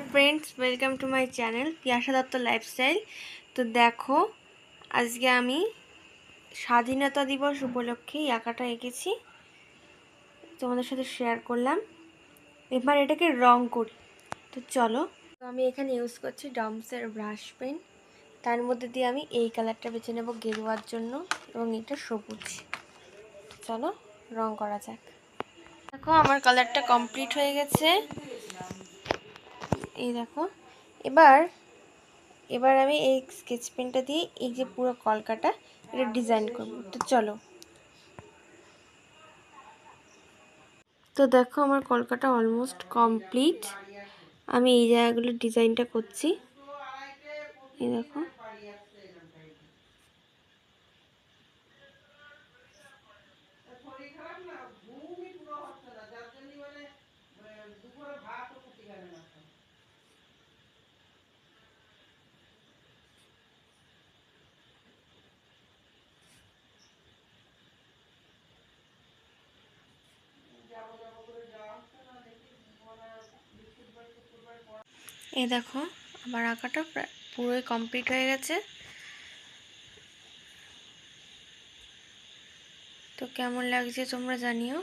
Friends welcome to my channel Piyasa Dutta lifestyle. तो देखो आज के आमी स्वाधीनता दिवस उपलक्षे এই আঁকাটা এঁকেছি, তোমাদের সাথে শেয়ার করলাম। এবার এটাকে রং করি। তো চলো, তো আমি এখানে ইউজ করছি ডমসের ব্রাশ পেন। তার মধ্যে দিয়ে আমি এই কালারটা বেছে নেব গেরুয়ার জন্য এবং এটা সবুজ। চলো রং করা যাক। দেখো আমার কালারটা কমপ্লিট হয়ে গেছে। এই দেখো এবার আমি এই স্কেচ পেনটা দিয়ে এই যে পুরো কলকাটা এটা ডিজাইন করব। তো চলো, তো দেখো আমার কলকাটা অলমোস্ট কমপ্লিট। আমি এই জায়গাগুলো ডিজাইনটা করছি। এই দেখো এই দেখো আমার আঁকাটা প্রায় পুরোই কমপ্লিট হয়ে গেছে। তো কেমন লাগছে তোমরা জানিও।